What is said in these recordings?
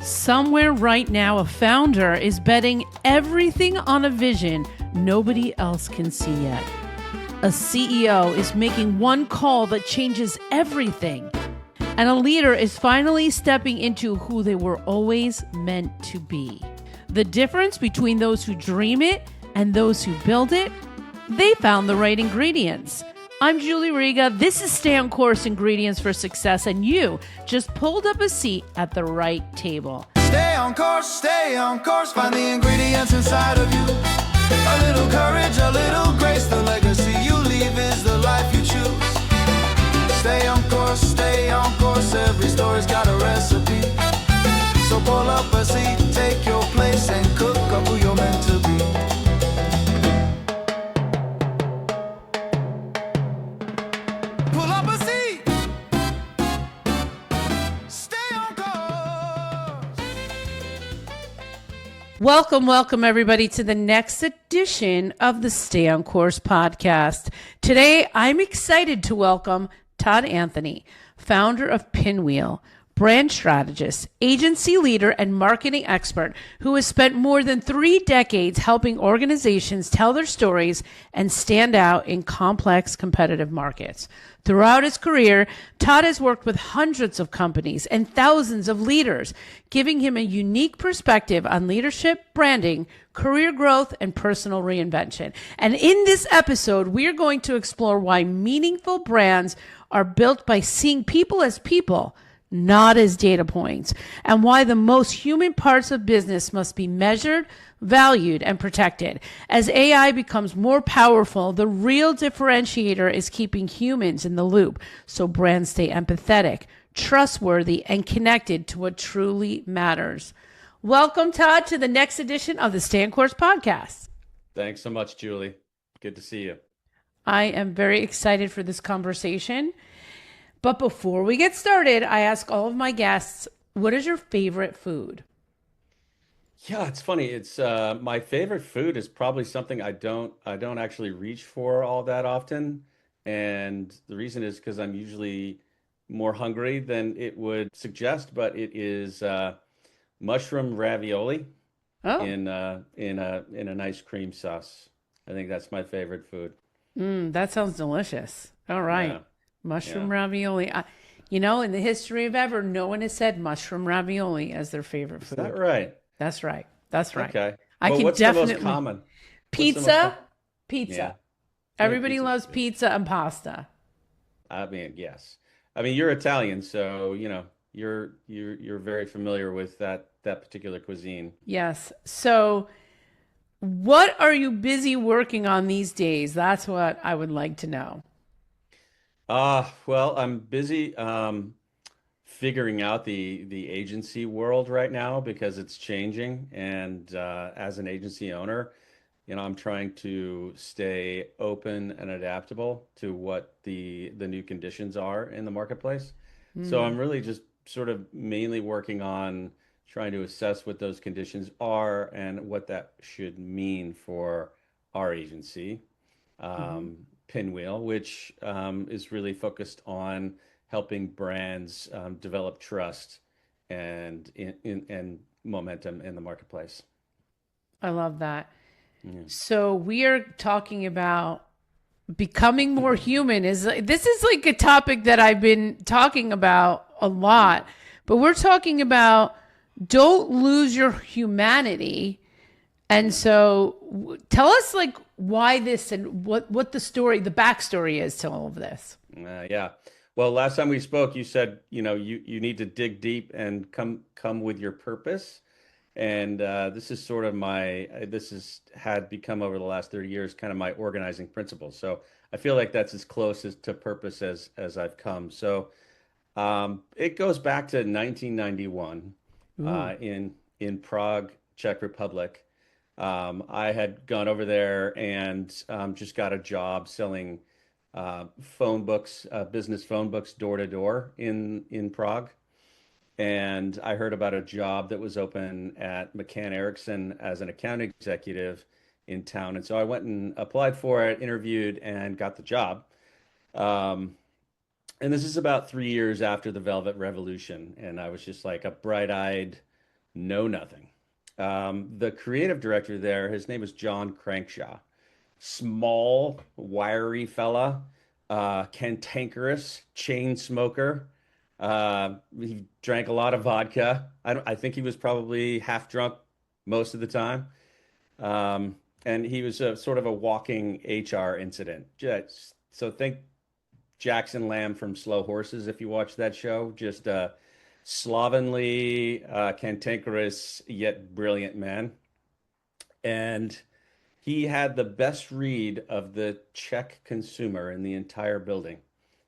Somewhere right now, a founder is betting everything on a vision nobody else can see yet. A CEO is making one call that changes everything. And a leader is finally stepping into who they were always meant to be. The difference between those who dream it and those who build it? They found the right ingredients. I'm Julie Riga. This is Stay on Course Ingredients for Success, and you just pulled up a seat at the right table. Stay on course, find the ingredients inside of you. A little courage, a little grace, the legacy you leave is the life you choose. Stay on course, every story's got a recipe. So pull up a seat, take your place, and cook up who you're meant to be. Welcome, everybody, to the next edition of the Stay on Course podcast. Today, I'm excited to welcome Todd Anthony, founder of Pinwheel, brand strategist, agency leader, and marketing expert who has spent more than 3 decades helping organizations tell their stories and stand out in complex competitive markets. Throughout his career, Todd has worked with hundreds of companies and thousands of leaders, giving him a unique perspective on leadership, branding, career growth, and personal reinvention. And in this episode, we are going to explore why meaningful brands are built by seeing people as people, not as data points, and why the most human parts of business must be measured, valued, and protected. As AI becomes more powerful, the real differentiator is keeping humans in the loop so brands stay empathetic, trustworthy, and connected to what truly matters. Welcome, Todd, to the next edition of the Stay on Course podcast. Thanks so much, Julie. Good to see you. I am very excited for this conversation. But before we get started, I ask all of my guests, what is your favorite food? Yeah, it's funny. It's my favorite food is probably something I don't actually reach for all that often. And the reason is because I'm usually more hungry than it would suggest, but it is mushroom ravioli in a nice cream sauce. I think that's my favorite food. That sounds delicious. All right. Yeah. Mushroom ravioli. In the history of ever, no one has said mushroom ravioli as their favorite food. Is that right? That's right. Okay. I can what's definitely. the most common? Pizza. Yeah. Everybody Pizza's loves good. pizza and pasta. I mean, yes. I mean, you're Italian, so you're very familiar with that particular cuisine. Yes. So, what are you busy working on these days? That's what I would like to know. Well, I'm busy figuring out the agency world right now because it's changing. And as an agency owner, I'm trying to stay open and adaptable to what the new conditions are in the marketplace. So I'm really just sort of mainly working on trying to assess what those conditions are and what that should mean for our agency. Pinwheel, which is really focused on helping brands develop trust and momentum in the marketplace. I love that. Yeah. So we are talking about becoming more human. This is like a topic that I've been talking about a lot, but we're talking about don't lose your humanity. And so tell us why this and what the backstory is to all of this. Yeah. Well, last time we spoke, you said, you need to dig deep and come with your purpose. And this is sort of had become over the last 30 years kind of my organizing principle. So I feel like that's as close to purpose as I've come. So it goes back to 1991 in Prague, Czech Republic. I had gone over there and just got a job selling phone books, business phone books door to door in Prague. And I heard about a job that was open at McCann Erickson as an account executive in town. And so I went and applied for it, interviewed, and got the job. And this is about 3 years after the Velvet Revolution. And I was just like a bright-eyed know nothing. The creative director there, his name is John Crankshaw. Small, wiry fella, cantankerous, chain smoker. He drank a lot of vodka. I think he was probably half drunk most of the time. And he was a sort of a walking HR incident. So think Jackson Lamb from Slow Horses, if you watch that show. Just a slovenly, cantankerous, yet brilliant man. And he had the best read of the Czech consumer in the entire building,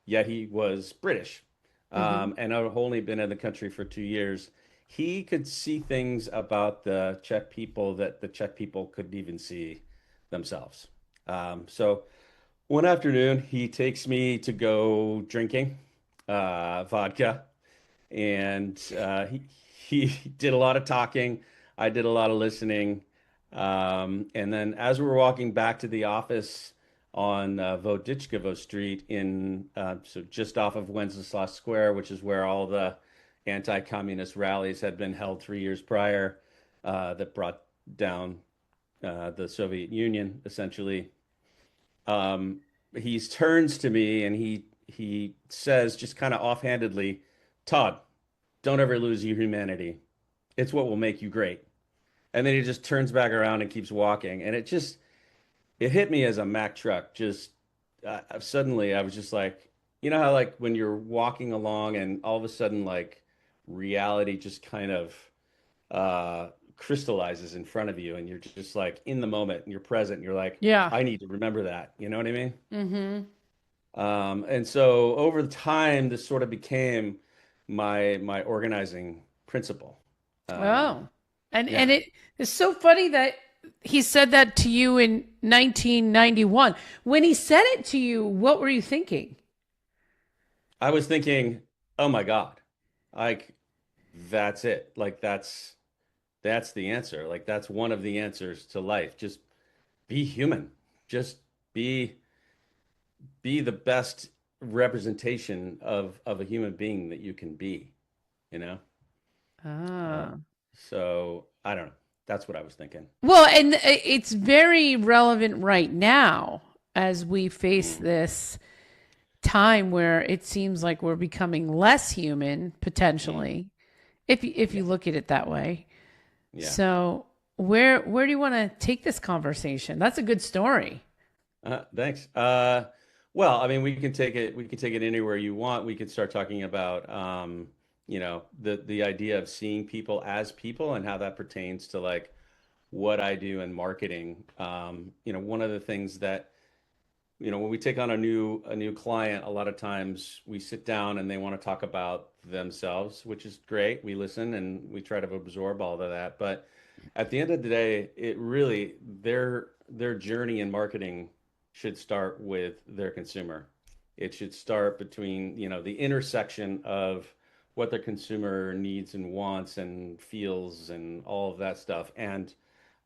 yet he was British, Hmm. and I've only been in the country for 2 years. He could see things about the Czech people that the Czech people couldn't even see themselves. So one afternoon, he takes me to go drinking vodka, and he did a lot of talking. I did a lot of listening. And then as we were walking back to the office on Vodichkovo Street so just off of Wenceslas Square, which is where all the anti-communist rallies had been held 3 years prior, that brought down the Soviet Union, essentially. He turns to me and he says, just kind of offhandedly, Todd, don't ever lose your humanity. It's what will make you great. And then he just turns back around and keeps walking. And it hit me as a Mack truck. Just suddenly, I was just like, you know how like when you're walking along and all of a sudden like reality just kind of crystallizes in front of you, and you're just like in the moment and you're present. And you're like, Yeah. I need to remember that. You know what I mean? Hmm. And so over time, this sort of became my organizing principle. Um, Oh, and yeah. it is so funny that he said that to you in 1991. When he said it to you, what were you thinking? I was thinking, oh my God, like that's it. Like that's the answer. Like that's one of the answers to life. Just be human. Just be be the best representation of a human being that you can be, you know? Uh, Ah. so I don't know. That's what I was thinking. Well, and it's very relevant right now as we face Mm, this time where it seems like we're becoming less human mm, potentially, if yeah. you look at it that way. Yeah. So, where do you want to take this conversation? That's a good story. Thanks. Well, I mean, we can take it anywhere you want. We could start talking about, the idea of seeing people as people and how that pertains to like what I do in marketing. One of the things that, when we take on a new client, a lot of times we sit down and they want to talk about themselves, which is great. We listen and we try to absorb all of that. But at the end of the day, it really their journey in marketing should start with their consumer. It should start between, the intersection of what the consumer needs and wants and feels and all of that stuff, and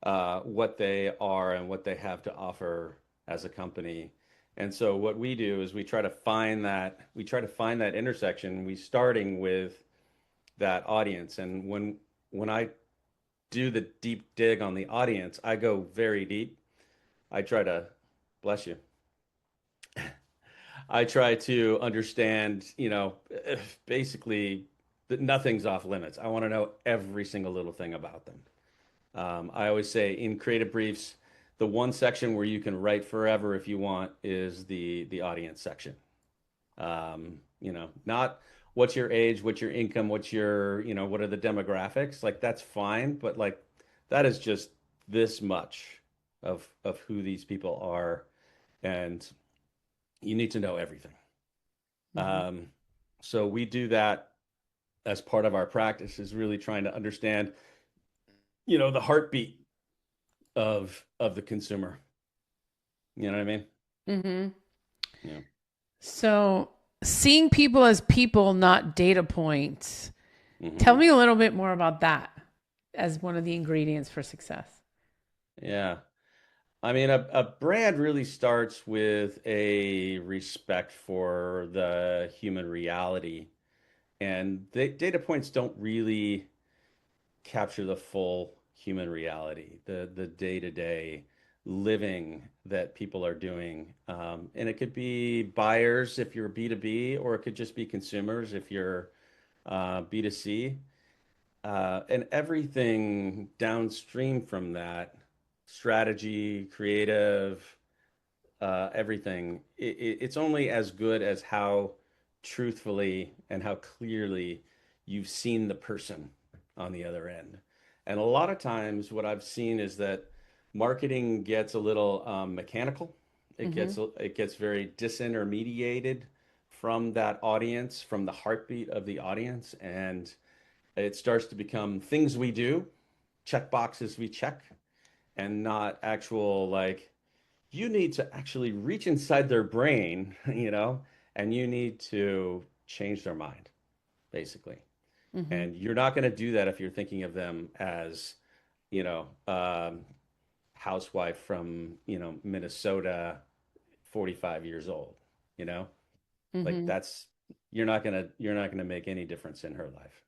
what they are and what they have to offer as a company. And so what we do is we try to find that intersection. We starting with that audience. And when I do the deep dig on the audience, I go very deep. I try to bless you. I try to understand, basically that nothing's off limits. I want to know every single little thing about them. I always say in creative briefs, the one section where you can write forever if you want is the audience section. Not what's your age, what's your income, what are the demographics? Like that's fine, but like that is just this much of who these people are, and you need to know everything. Mhm. Um, so we do that as part of our practice, is really trying to understand, the heartbeat of the consumer. You know what I mean? Mhm. Yeah. So, seeing people as people, not data points. Tell Hmm. me a little bit more about that as one of the ingredients for success. Yeah. I mean, a brand really starts with a respect for the human reality, and the data points don't really capture the full human reality, the day-to-day living that people are doing. And it could be buyers if you're B2B, or it could just be consumers if you're B2C. And everything downstream from that, strategy, creative, everything, it's only as good as how truthfully and how clearly you've seen the person on the other end. And a lot of times, what I've seen is that marketing gets a little mechanical. It gets very disintermediated from that audience, from the heartbeat of the audience, and it starts to become things we do, check boxes we check, and not actual like you need to actually reach inside their brain, and you need to change their mind, basically. Mm-hmm. And you're not going to do that if you're thinking of them as, you know, housewife from, Minnesota, 45 years old, you know, like Mm-hmm. that's, you're not going to make any difference in her life.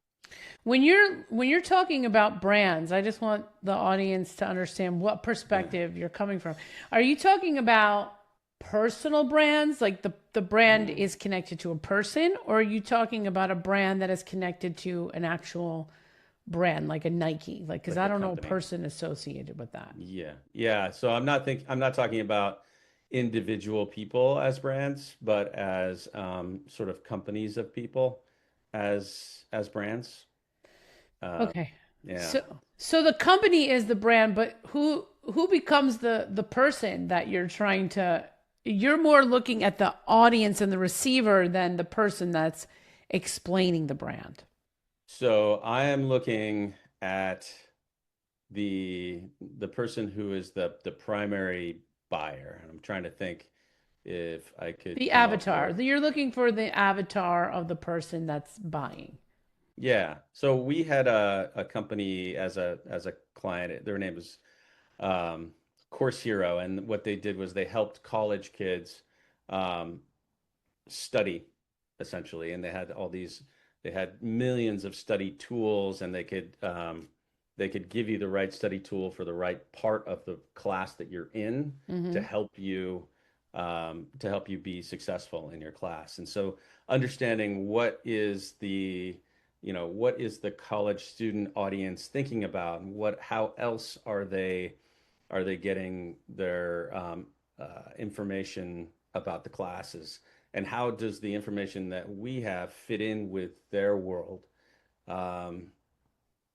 When you're talking about brands, I just want the audience to understand what Yeah. perspective you're coming from. Are you talking about personal brands, like the brand Mm. is connected to a person, or are you talking about a brand that is connected to an actual brand, like a Nike? Like, because Like I a don't know a company. person associated with that. Yeah. Yeah. So I'm not talking about individual people as brands, but as sort of companies of people as brands. Um, Okay. yeah. So the company is the brand, but who becomes the person that you're more looking at the audience and the receiver than the person that's explaining the brand. So I am looking at the person who is the primary buyer, and I'm trying to think if I could The come up avatar. with. You're looking for the avatar of the person that's buying. Yeah. So we had a company as a client. Their name was um, Course Hero, and what they did was they helped college kids um, study essentially, and they had millions of study tools, and they could give you the right study tool for the right part of the class that you're in to Mm-hmm. help you be successful in your class. And so understanding what is the college student audience thinking about, and how else are they getting their information about the classes, and how does the information that we have fit in with their world? Um,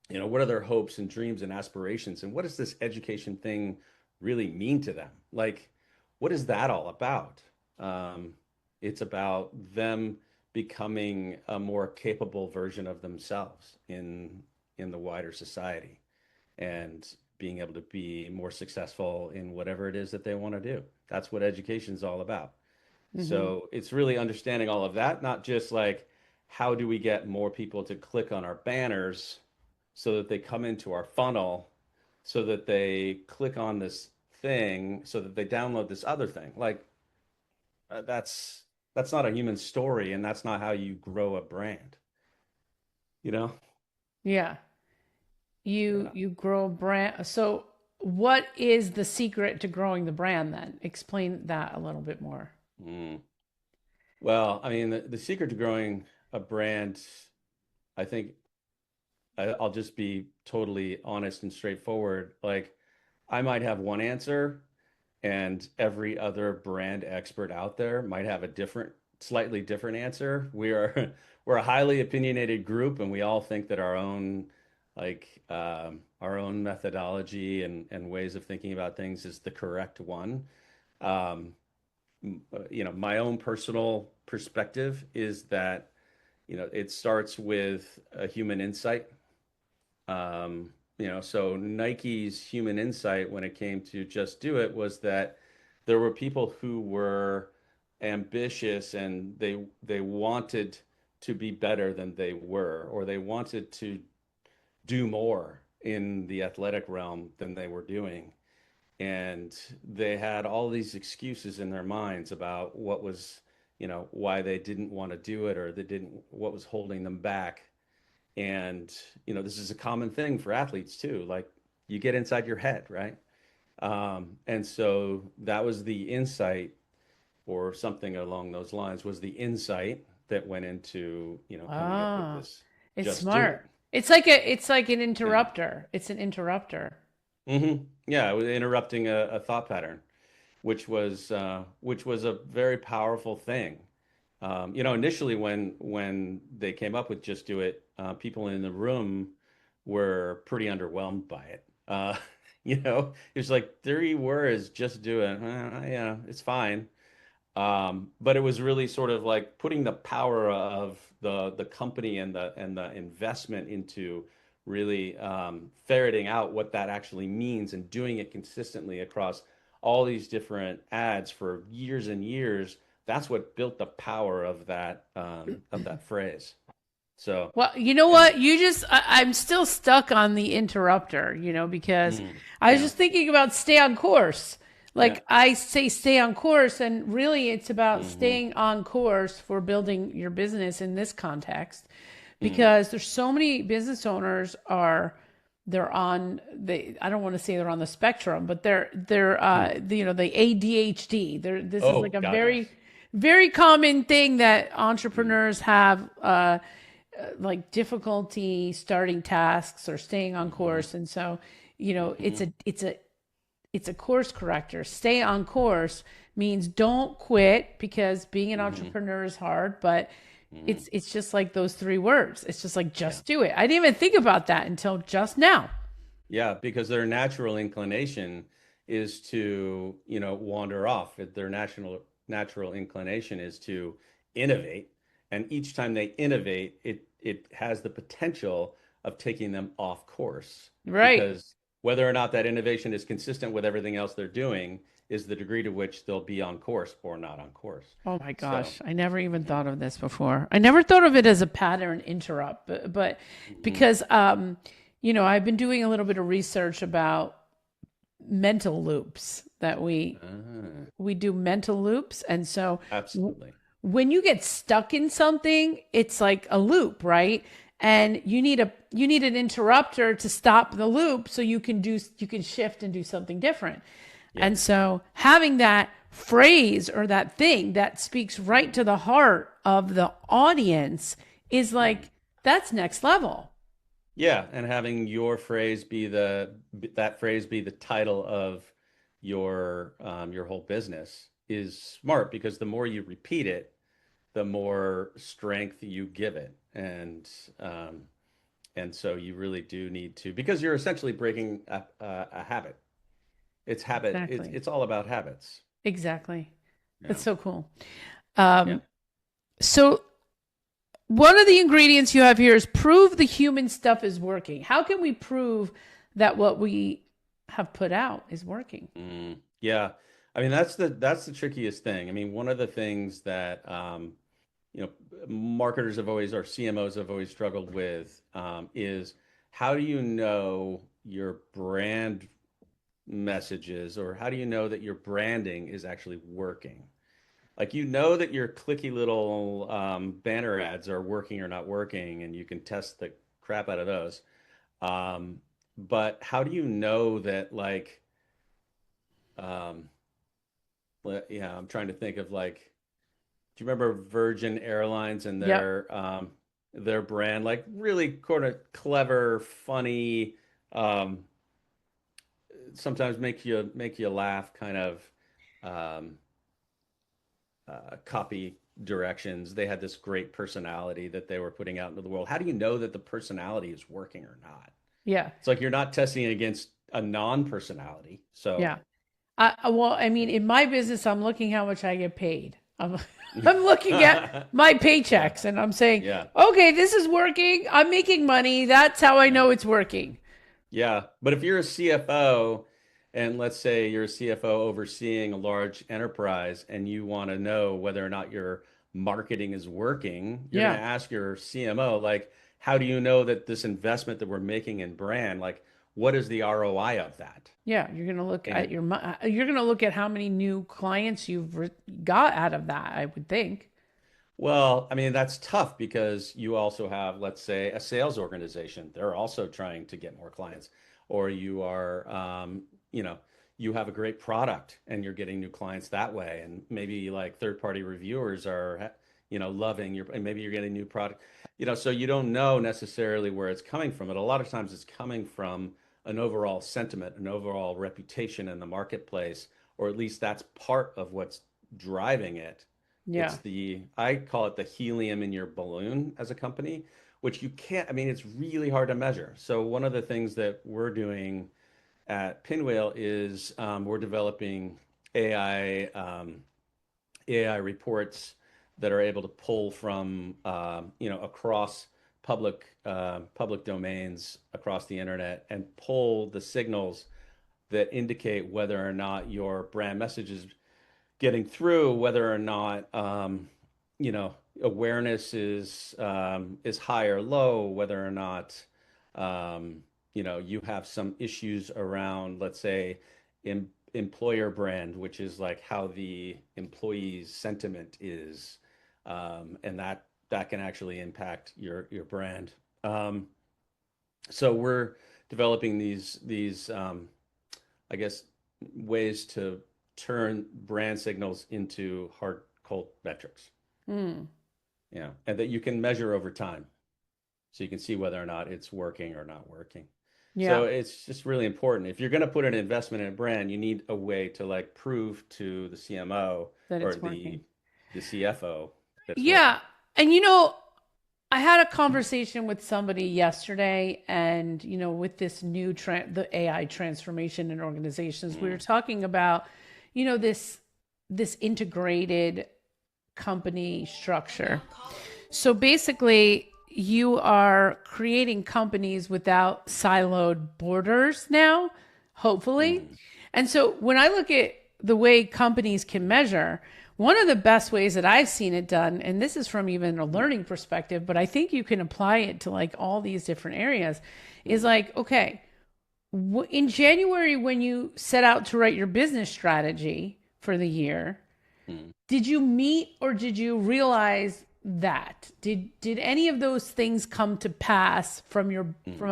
what are their hopes and dreams and aspirations, and what does this education thing really mean to them? Like, what is that all about? Um, it's about them becoming a more capable version of themselves in the wider society, and being able to be more successful in whatever it is that they want to do. That's what education is all about. Mm-hmm. So it's really understanding all of that, not just like how do we get more people to click on our banners so that they come into our funnel, so that they click on this thing, so that they download this other thing. Like that's not a human story, and that's not how you grow a brand, you know? Yeah. You Yeah. you grow a brand. So what is the secret to growing the brand then? Explain that a little bit more. Mm. Well, I mean, the secret to growing a brand, I think I'll just be totally honest and straightforward. Like, I might have one answer, and every other brand expert out there might have a slightly different answer. We're a highly opinionated group, and we all think that our own methodology and ways of thinking about things is the correct one. Um, my own personal perspective is that it starts with a human insight. So Nike's human insight when it came to Just Do It was that there were people who were ambitious, and they wanted to be better than they were, or they wanted to do more in the athletic realm than they were doing. And they had all these excuses in their minds about why they didn't want to do it, or what was holding them back. And, this is a common thing for athletes too. Like you get inside your head, right? And so that was the insight, or something along those lines was the insight that went into, coming up with Ah, this, it's just do it. smart. It's like an Yeah. interrupter. It's an interrupter. Yeah. It was interrupting a thought pattern, which was a very powerful thing. Initially when they came up with just do it, people in the room were pretty underwhelmed by it. It was like 3 words, just do it. Yeah, it's fine. But it was really sort of like putting the power of the company and the investment into really ferreting out what that actually means and doing it consistently across all these different ads for years and years. That's what built the power of that phrase. So, Well, you know and what? I'm still stuck on the interrupter, because I was yeah, just thinking about stay on course. yeah, Like I say stay on course, and really it's about hmm staying on course for building your business in this context, hmm because there's so many business owners I don't want to say they're on the spectrum, but the ADHD. This is like Oh a God, yes. very, very common thing that entrepreneurs have, like difficulty starting tasks or staying on Mm-hmm. course. And so, hmm it's a course corrector. Stay on course means don't quit, because being an hmm entrepreneur is hard, but hmm it's just like those 3 words. It's just like, Yeah. just do it. I didn't even think about that until just now. Yeah, because their natural inclination is to, wander off. Their natural inclination is to innovate, and each time they innovate, it has the potential of taking them off course, Right. because whether or not that innovation is consistent with everything else they're doing is the degree to which they'll be on course or not on course. Oh my So, gosh. I never even thought of this before. I never thought of it as a pattern interrupt, but mhm. because, I've been doing a little bit of research about mental loops that Ah, we do mental loops. And so absolutely. when you get stuck in something, it's like a loop, right? And you need an interrupter to stop the loop so you can shift and do something different. Yeah. And so having that phrase or that thing that speaks right to the heart of the audience is Mhm. like, that's next level. Yeah, and having that phrase be the title of your whole business is smart, because the more you repeat it, the more strength you give it, and so you really do need to, because you're essentially breaking a habit. It's habit. It's Exactly. it's all about habits. Exactly. Yeah, That's so cool. yeah. Um, so one of the ingredients you have here is prove the human stuff is working. How can we prove that what we have put out is working? Yeah. I mean, that's the trickiest thing. I mean, one of the things that you know, marketers have always, or CMOs have always struggled with, is how do you know your brand messages, or how do you know that your branding is actually working? Like, that your clicky little banner ads are working or not working, and you can test the crap out of those. Um, but how do you know that, like, um, yeah, I'm trying to think of, like, do you remember Virgin Airlines and Yep. their brand, like really kind of clever, funny, um, sometimes make you laugh kind of um, copy directions. They had this great personality that they were putting out into the world. How do you know that the personality is working or not? Yeah. It's like you're not testing it against a non-personality. So, Yeah. Well, I mean, in my business, I'm looking how much I get paid. I'm looking at my yeah, paychecks and I'm saying, yeah. okay, this is working. I'm making money. That's how I Yeah. know it's working. Yeah, but if you're a CFO, and let's say you're a CFO overseeing a large enterprise, and you want to know whether or not your marketing is working, you're going Yeah. to ask your CMO, like, how do you know that this investment that we're making in brand, like, what is the ROI of that? Yeah. You're going to look at And you're going to look at how many new clients got out of that, I would think. Well, I mean, that's tough because you also have, let's say, a sales organization. They're also trying to get more clients. Or you are, you know, you have a great product and you're getting new clients that way. And maybe like third-party reviewers are, loving your, and maybe you're getting new product, so you don't know necessarily where it's coming from. But a lot of times it's coming from an overall sentiment, an overall reputation in the marketplace, or at least that's part of what's driving it. Yeah. It's I call it the helium in your balloon as a company, which you can't, I mean, it's really hard to measure. So one of the things that we're doing at Pinwheel is we're developing AI, AI reports that are able to pull from, across public domains across the internet and pull the signals that indicate whether or not your brand message is getting through, whether or not awareness is high or low, whether or not you have some issues around, let's say, employer brand, which is like how the employee's sentiment is, and that can actually impact your brand. So we're developing these I guess, ways to turn brand signals into hard, cold metrics. Mm. Yeah, and that you can measure over time, so you can see whether or not it's working or not working. Yeah. So it's just really important. If you're going to put an investment in a brand, you need a way to like prove to the CMO That or it's working. the CFO that it's working. Yeah. And I had a conversation with somebody yesterday, and with this new the AI transformation in organizations, we were Mm, talking about, this integrated company structure. So basically, you are creating companies without siloed borders now, hopefully. mm, And so when I look at the way companies can measure, one of the best ways that I've seen it done, and this is from even a learning perspective, but I think you can apply it to like all these different areas, is mm, like, okay, in January, when you set out to write your business strategy for the year, mm, did you meet or did you realize that? Did any of those things come to pass from your mm,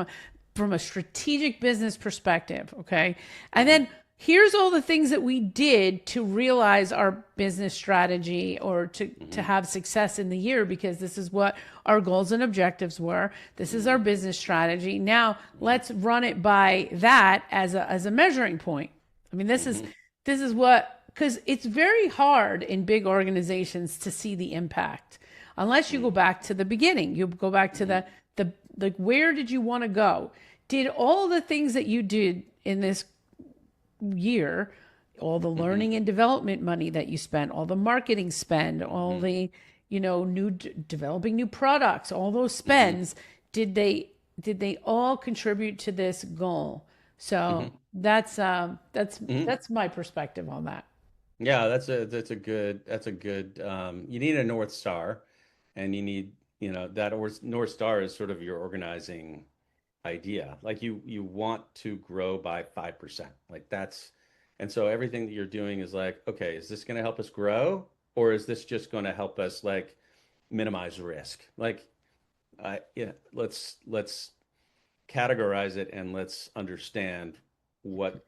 from a strategic business perspective? Okay. And mm, then here's all the things that we did to realize our business strategy or to mm, have success in the year, because this is what our goals and objectives were. This is our mm, business strategy. Now let's run it by that as a measuring point. I mean, mm, this is what, because it's very hard in big organizations to see the impact unless you go mm, back to the beginning. You go back to mm, the like, where did you want to go? Did all the things that you did in this year, all the mm, learning and development money that you spent, all the marketing spend, all mm, the developing new products, all those mm, spends, did they all contribute to this goal? So mm, mm. that's my perspective on that. Yeah, that's a good you need a North Star, and you need, that or North Star is sort of your organizing idea. Like you want to grow by 5%. Like that's, and so everything that you're doing is like, okay, is this going to help us grow, or is this just going to help us like minimize risk? Like let's categorize it and let's understand what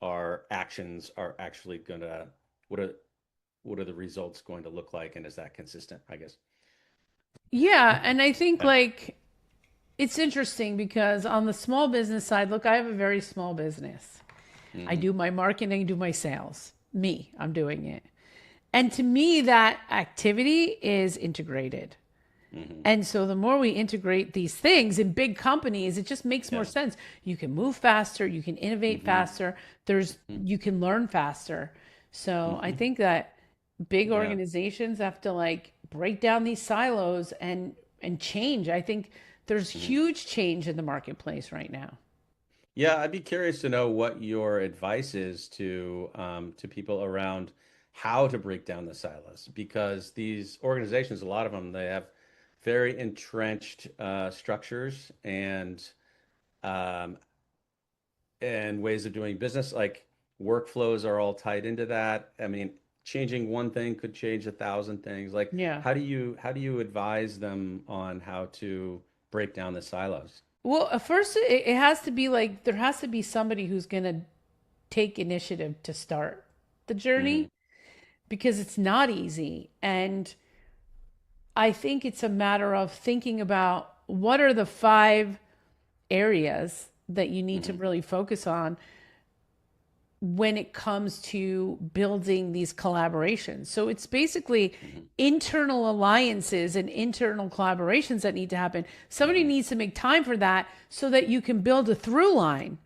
our actions are actually gonna, what are what are the results going to look like, and is that consistent, I guess. Yeah, and I think Yeah. like it's interesting because on the small business side, look, I have a very small business. I Hmm. do my marketing, do my sales. I'm doing it. And to me, that activity is integrated. Hmm. And so the more we integrate these things in big companies, it just makes more Yeah. sense. You can move faster, you can innovate Hmm. faster, you can learn faster. So I Hmm. think that big Yeah. organizations have to like break down these silos and change. I think there's Hmm. huge change in the marketplace right now. Yeah, I'd be curious to know what your advice is to people around how to break down the silos, because these organizations, a lot of them, they have very entrenched structures um, and ways of doing business. Like workflows are all tied into that. I mean, changing one thing could change 1,000 things. Like, Yeah. how do you advise them on how to break down the silos? Well, at first, it has to be like there has to be somebody who's going to take initiative to start the Hmm. journey because it's not easy. And I think it's a matter of thinking about what are the 5 areas that you need to Hmm. really focus on when it comes to building these collaborations. So it's basically Hmm. internal alliances and internal collaborations that need to happen. Somebody Hmm. needs to make time for that so that you can build a through line,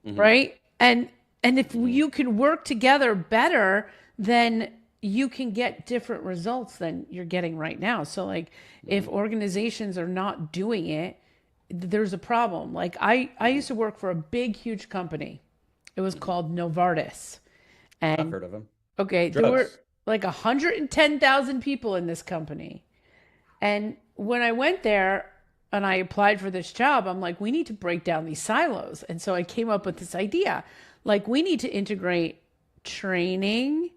Hmm. right? And if Hmm. you can work together better, then you can get different results than you're getting right now. So like if Hmm. organizations are not doing it, there's a problem. Like I Hmm. used to work for a big huge company. It was Hmm. called Novartis. I've And heard of them. okay, there were Drugs. like 110,000 people in this company. And when I went there and I applied for this job, I'm like, we need to break down these silos. And so I came up with this idea. Like, we need to integrate training,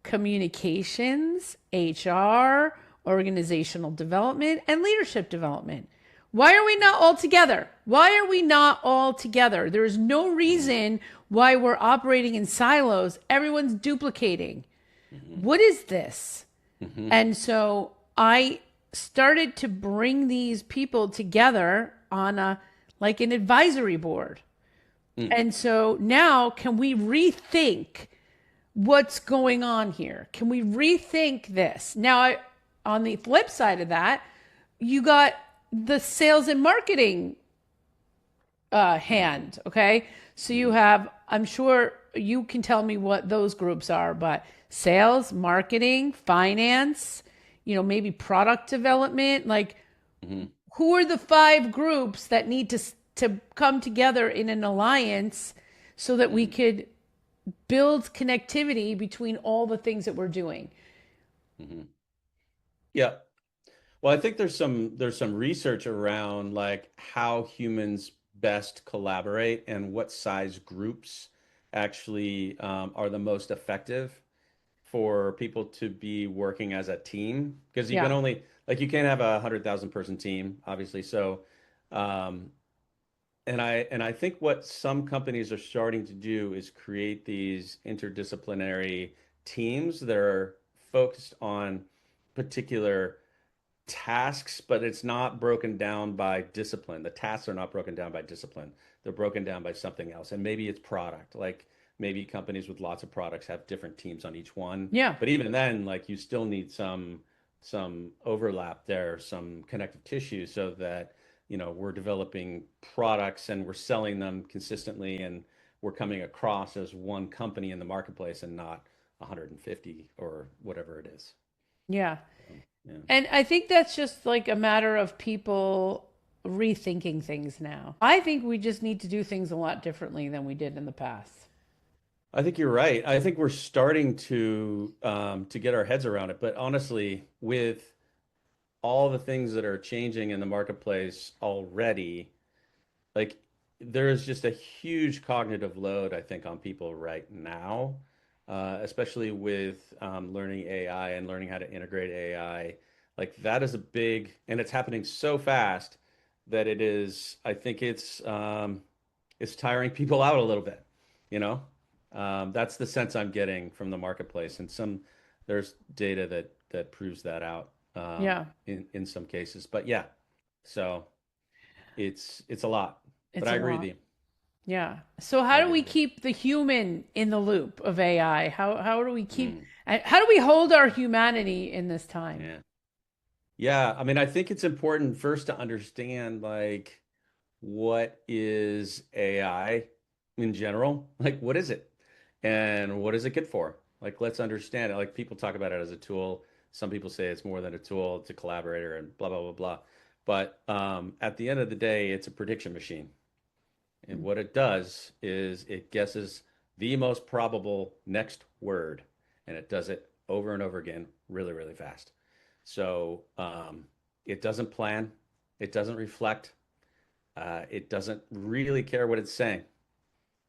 communications, HR, organizational development, and leadership development. Why are we not all together? Why are we not all together? There is no Hmm. reason why we're operating in silos. Everyone's duplicating. Hmm. What is this? Hmm. And so I started to bring these people together on a like an advisory board. Hmm. And so now can we rethink what's going on here? Can we rethink this? Now on the flip side of that, you got the sales and marketing hand, okay? So you Hmm. have, I'm sure you can tell me what those groups are, but sales, marketing, finance, maybe product development, like Hmm. who are the 5 groups that need to come together in an alliance so that we Hmm. could build connectivity between all the things that we're doing? Hmm. Yeah. Well, I think there's some research around like how humans best collaborate and what size groups actually are the most effective for people to be working as a team. Because you can Yeah. only like you can't have 100,000 person team, obviously. So, um, and I think what some companies are starting to do is create these interdisciplinary teams that are focused on particular tasks, but it's not broken down by discipline. The tasks are not broken down by discipline. They're broken down by something else. And maybe it's product. Like maybe companies with lots of products have different teams on each one. Yeah. But even then, like you still need some overlap there, some connective tissue so that, we're developing products and we're selling them consistently and we're coming across as one company in the marketplace and not 150 or whatever it is. Yeah. Yeah. And I think that's just like a matter of people rethinking things now. I think we just need to do things a lot differently than we did in the past. I think you're right. I think we're starting to get our heads around it. But honestly, with all the things that are changing in the marketplace already, like there is just a huge cognitive load, I think, on people right now, especially with learning AI and learning how to integrate AI. Like that is a big, and it's happening so fast that it is, I think it's tiring people out a little bit, you know? That's the sense I'm getting from the marketplace, and there's data that proves that out Yeah, in some cases. But yeah, so it's a lot. But it's I a agree with lot. you. Yeah. So I how do agree we with you. keep the human in the loop of AI? How do we keep Mm, how do we hold our humanity in this time? yeah. Yeah, I mean, I think it's important first to understand like what is AI in general? Like what is it? And what is it good for? Like let's understand it. Like people talk about it as a tool. Some people say it's more than a tool, it's a collaborator and blah blah blah blah. But at the end of the day, it's a prediction machine. And what it does is it guesses the most probable next word, and it does it over and over again, really, really fast. So it doesn't plan, it doesn't reflect, it doesn't really care what it's saying.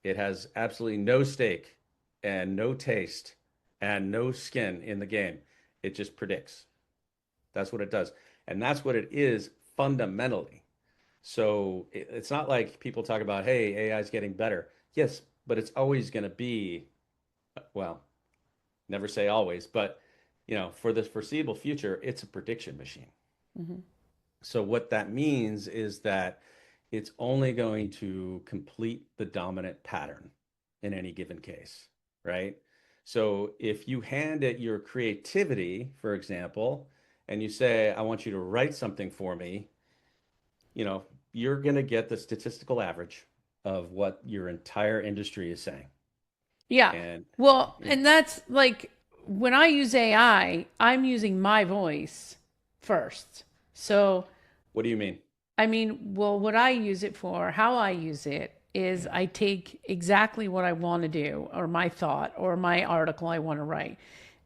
It has absolutely no stake and no taste and no skin in the game. It just predicts. That's what it does. And that's what it is fundamentally. So it's not like people talk about, hey, AI is getting better. Yes, but it's always going to be, well, never say always, but for the foreseeable future, it's a prediction machine. Mm-hmm. So what that means is that it's only going to complete the dominant pattern in any given case, right? So if you hand it your creativity, for example, and you say, I want you to write something for me, you're going to get the statistical average of what your entire industry is saying. Yeah. And Well, and that's like when I use AI, I'm using my voice first. So, what do you mean? I mean, well, what I use it for, how I use it is I take exactly what I want to do or my thought or my article I want to write.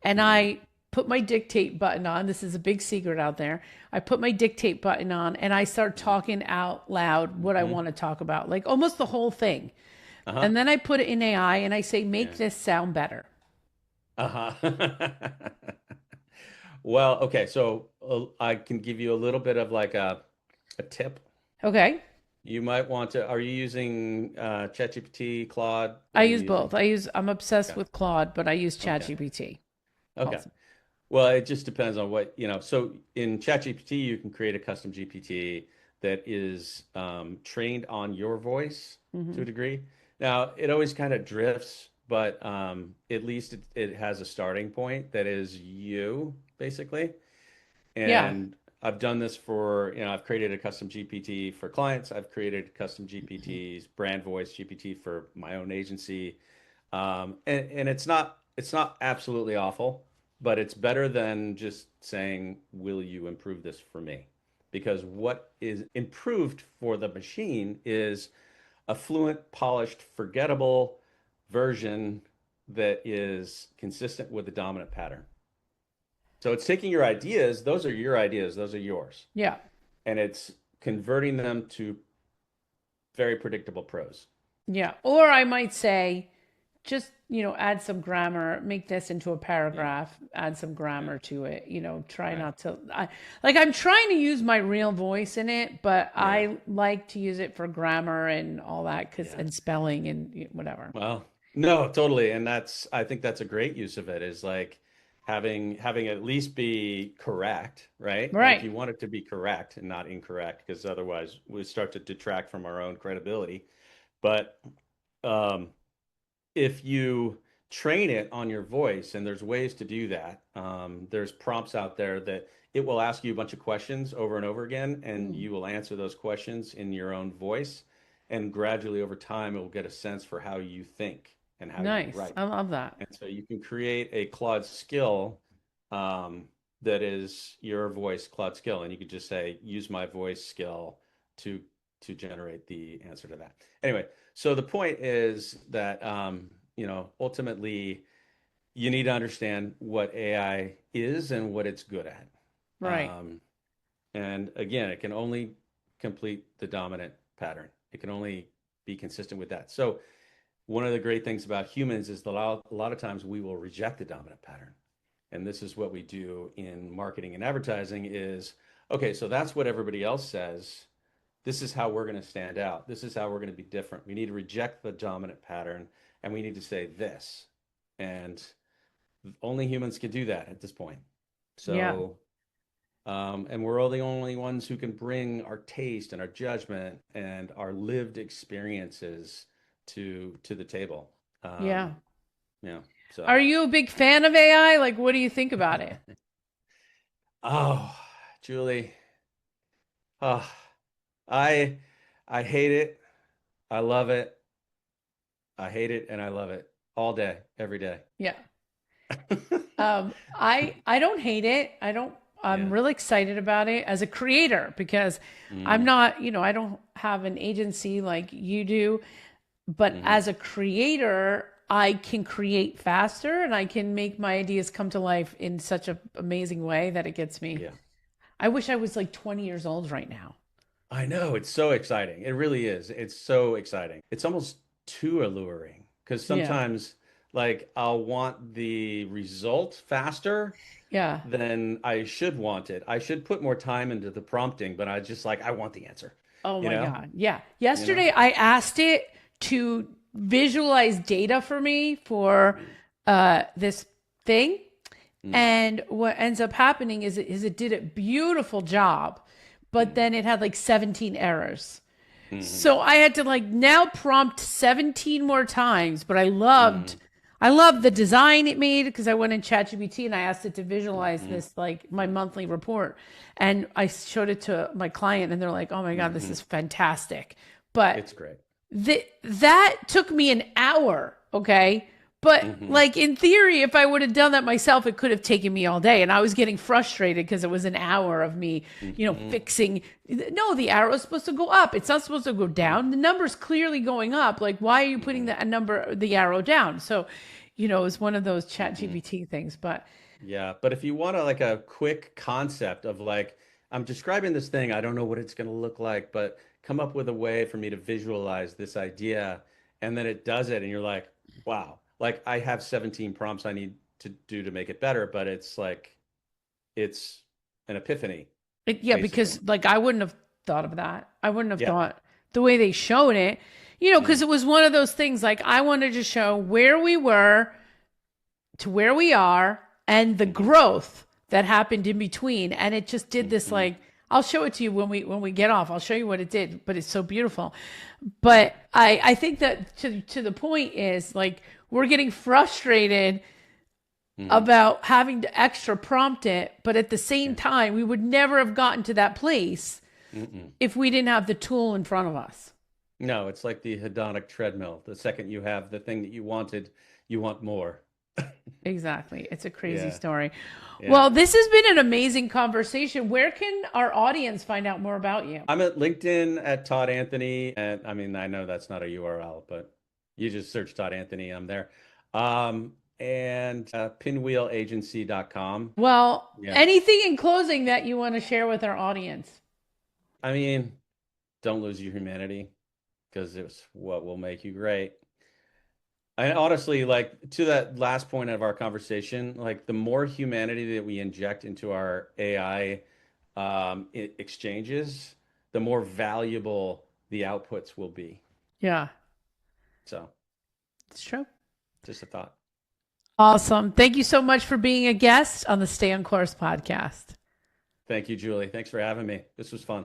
And I put my dictate button on. This is a big secret out there. I put my dictate button on and I start talking out loud what I want to talk about, like almost the whole thing. Uh-huh. And then I put it in AI and I say, make this sound better. Uh-huh. Well, okay, so I can give you a little bit of like a tip. Okay. You might want to, are you using ChatGPT, Claude? I What are you use both. I'm obsessed Okay. with Claude, but I use Okay. ChatGPT. Okay. Also. Well, it just depends on what, so in ChatGPT, you can create a custom GPT that is trained on your voice to a degree. Now, it always kind of drifts, but at least it has a starting point that is you, basically. Yeah. And I've done this for, I've created a custom GPT for clients. I've created custom GPTs, brand voice GPT for my own agency. And it's not absolutely awful, but it's better than just saying, will you improve this for me? Because what is improved for the machine is a fluent, polished, forgettable version that is consistent with the dominant pattern. So it's taking your ideas, those are your ideas, those are yours, Yeah. and it's converting them to very predictable prose. Yeah. Or I might say, just, add some grammar, make this into a paragraph, add some grammar to it, try Right. not to, I'm trying to use my real voice in it, but I like to use it for grammar and all that and spelling and whatever. Well, no, totally. And I think that's a great use of it is like having at least be correct, right? Like Right. you want it to be correct and not incorrect because otherwise we start to detract from our own credibility. But um, if you train it on your voice, and there's ways to do that, there's prompts out there that it will ask you a bunch of questions over and over again, and you will answer those questions in your own voice. And gradually over time, it will get a sense for how you think and how you Nice. write. I love that. And so you can create a Claude skill that is your voice Claude skill, and you could just say, use my voice skill to generate the answer to that. Anyway, so the point is that ultimately you need to understand what AI is and what it's good at. Right. And again, it can only complete the dominant pattern. It can only be consistent with that. So one of the great things about humans is that a lot of times we will reject the dominant pattern. And this is what we do in marketing and advertising is, okay, so that's what everybody else says. This is how we're going to stand out. This is how we're going to be different. We need to reject the dominant pattern and we need to say this. And only humans can do that at this point. So, and we're all the only ones who can bring our taste and our judgment and our lived experiences to the table. Yeah. Yeah. So, Are you a big fan of AI? Like, what do you think about it? oh, Julie, oh, I hate it. I love it. I hate it and I love it all day, every day. Yeah. I don't hate it. I'm Yeah. really excited about it as a creator because I'm not, I don't have an agency like you do, but as a creator, I can create faster and I can make my ideas come to life in such an amazing way that it gets me. Yeah. I wish I was like 20 years old right now. I know. It's so exciting. It really is. It's so exciting. It's almost too alluring because Yeah. sometimes like I'll want the result faster Yeah. than I should want it. I should put more time into the prompting, but I just like I want the answer, Oh you my know? God. Yeah. You know? Yesterday, I asked it to visualize data for me for this thing. Mm, And what ends up happening is it did a beautiful job, but mm, then it had like 17 errors. mm, So I had to like now prompt 17 more times, but mm, I loved the design it made because I went in ChatGPT and I asked it to visualize mm, this like my monthly report. And I showed it to my client and they're like, "Oh my God, this mm. is fantastic." But It's great. that took me an hour, okay? But Hmm. like in theory, if I would have done that myself, it could have taken me all day. And I was getting frustrated because it was an hour of me, Hmm. fixing. No, the arrow is supposed to go up. It's not supposed to go down. The number's clearly going up. Like, why are you putting the arrow down? So, it was one of those chat Hmm. GPT things. But Yeah, but if you want like a quick concept of like, I'm describing this thing, I don't know what it's going to look like, but come up with a way for me to visualize this idea, and then it does it, and you're like, wow, like I have 17 prompts I need to do to make it better, but it's like it's an epiphany, yeah, basically. because like I wouldn't have thought of that. I wouldn't have Yeah. thought the way they showed it, because Mm, it was one of those things like I wanted to show where we were to where we are and the hmm, growth that happened in between. And it just did this hmm, like I'll show it to you when we get off. I'll show you what it did, but it's so beautiful. But I think that to the point is like we're getting frustrated hmm. about having to extra prompt it, but at the same Yeah. time, we would never have gotten to that place Mm-mm. if we didn't have the tool in front of us. No, it's like the hedonic treadmill. The second you have the thing that you wanted, you want more. Exactly. It's a crazy Yeah. story. Yeah. Well, this has been an amazing conversation. Where can our audience find out more about you? I'm at LinkedIn at Todd Anthony. And I mean, I know that's not a URL, but you just search Todd Anthony. I'm there. And pinwheelagency.com. Well, Yeah. anything in closing that you want to share with our audience? I mean, don't lose your humanity because it's what will make you great. I honestly, like to that last point of our conversation, like the more humanity that we inject into our AI exchanges, the more valuable the outputs will be. Yeah, So, it's true. just a thought. Awesome. Thank you so much for being a guest on the Stay on Course podcast. Thank you, Julie. Thanks for having me. This was fun.